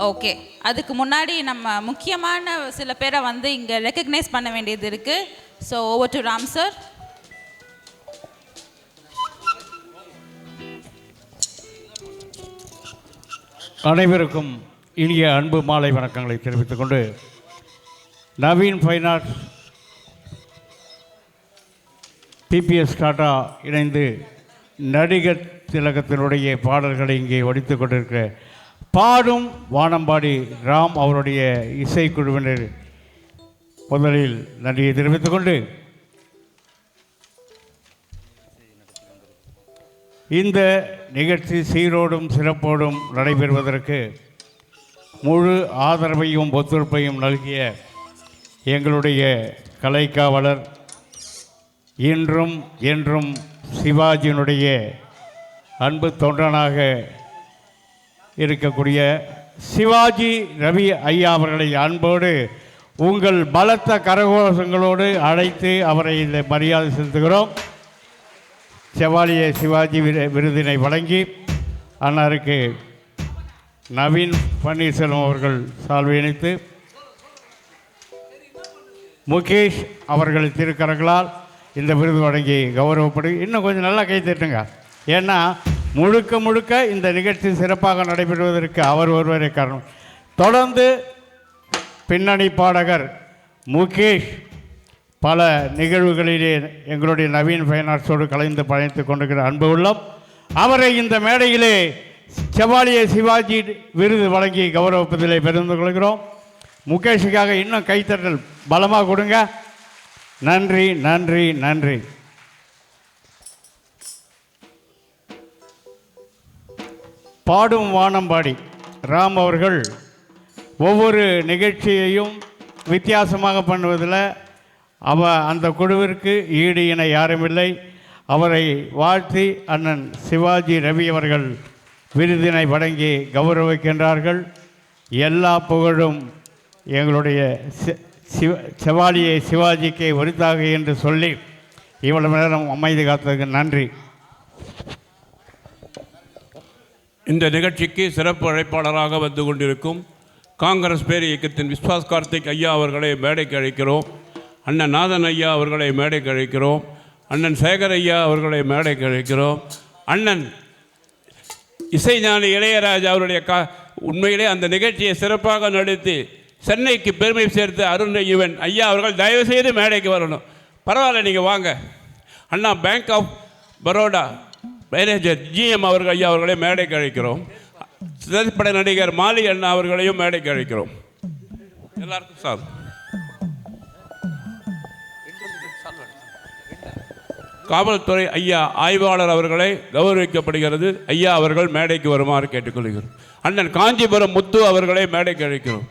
Okay, அதுக்கு முன்னாடி நம்ம முக்கியமான சில பேரை வந்து இங்கே ரெக்கக்னைஸ் பண்ண வேண்டியது இருக்குது. So over to Ram sir. அனைவருக்கும் இனிய அன்பு மாலை வணக்கங்களை தெரிவித்துக் கொண்டு, Naveen fine arts PBS Tata இணைந்து நடிகர் திலகத்தினுடைய பாடல்களை இங்கே வடித்து கொண்டிருக்கிற பாடும் வானம்பாடி ராம் அவருடைய இசைக்குழுவினர் முதலில் நன்றியை தெரிவித்துக் கொண்டு, இந்த நிகழ்ச்சி சீரோடும் சிறப்போடும் நடைபெறுவதற்கு முழு ஆதரவையும் ஒத்துழைப்பையும் நல்கிய எங்களுடைய கலைக்காவலர், இன்றும் என்றும் சிவாஜியினுடைய அன்பு தொண்டனாக இருக்கக்கூடிய சிவாஜி ரவி ஐயா அவர்களை அன்போடு உங்கள் பலத்த கரகோஷங்களோடு அழைத்து அவரை இந்த மரியாதை செலுத்துகிறோம். செவாலிய சிவாஜி விருதினை வழங்கி அன்னாருக்கு நவீன் பன்னீர்செல்வம் அவர்கள் சால்வை இணைத்து, முகேஷ் அவர்கள் திருக்கரங்களால் இந்த விருது வழங்கி கௌரவப்படு. இன்னும் கொஞ்சம் நல்லா கை தட்டுங்க. ஏன்னா முழுக்க முழுக்க இந்த நிகழ்ச்சி சிறப்பாக நடைபெறுவதற்கு அவர் ஒருவரே காரணம். தொடர்ந்து பின்னணி பாடகர் முகேஷ் பல நிகழ்வுகளிலே எங்களுடைய நவீன் ஃபைன் ஆர்ட்ஸோடு கலந்து பயணித்து கொண்டிருக்கிற அன்பு உள்ளம், அவரை இந்த மேடையிலே செவாலிய சிவாஜி விருது வழங்கி கௌரவப்பதிலே பெருந்து கொள்கிறோம். முகேஷுக்காக இன்னும் கைத்தட்டல் பலமாக கொடுங்க. நன்றி நன்றி நன்றி. பாடும் வானம்பாடி ராம் அவர்கள் ஒவ்வொரு நிகழ்ச்சியையும் வித்தியாசமாக பண்ணுவதில் அந்த குழுவிற்கு ஈடு இணை யாரும் இல்லை. அவரை வாழ்த்தி அண்ணன் சிவாஜி ரவி அவர்கள் விருதினை வழங்கி கௌரவிக்கின்றார்கள். எல்லா புகழும் எங்களுடைய செவாலியை சிவாஜிக்கு உரித்தாக என்று சொல்லி இவ்வளவு நேரம் அமைதி காத்ததுக்கு நன்றி. இந்த நிகழ்ச்சிக்கு சிறப்பு அழைப்பாளராக வந்து கொண்டிருக்கும் காங்கிரஸ் பேர் இயக்கத்தின் விஸ்வாஸ் கார்த்திக் ஐயா அவர்களை மேடைக்கு அழைக்கிறோம். அண்ணன் நாதன் ஐயா அவர்களை மேடைக்கு அழைக்கிறோம். அண்ணன் சேகர் ஐயா அவர்களை மேடைக்கு அழைக்கிறோம். அண்ணன் இசைஞானி இளையராஜா அவருடைய உண்மையிலே அந்த நிகழ்ச்சியை சிறப்பாக நடத்தி சென்னைக்கு பெருமை சேர்த்து அருண் யுவன் ஐயா அவர்கள் தயவுசெய்து மேடைக்கு வரணும். பரவாயில்ல, நீங்கள் வாங்க. அண்ணா bank of Baroda manager GM அவர்கள் ஐயா அவர்களை மேடைக்கு அழைக்கிறோம். திரைப்பட நடிகர் மாலி அண்ணா அவர்களையும் மேடைக்கு அழைக்கிறோம். எல்லாருக்கும் சார். காவல்துறை ஐயா ஆய்வாளர் அவர்களை கௌரவிக்கப்படுகிறது. ஐயா அவர்கள் மேடைக்கு வருமாறு கேட்டுக்கொள்கிறோம். அண்ணன் காஞ்சிபுரம் முத்து அவர்களை மேடைக்கு அழைக்கிறோம்.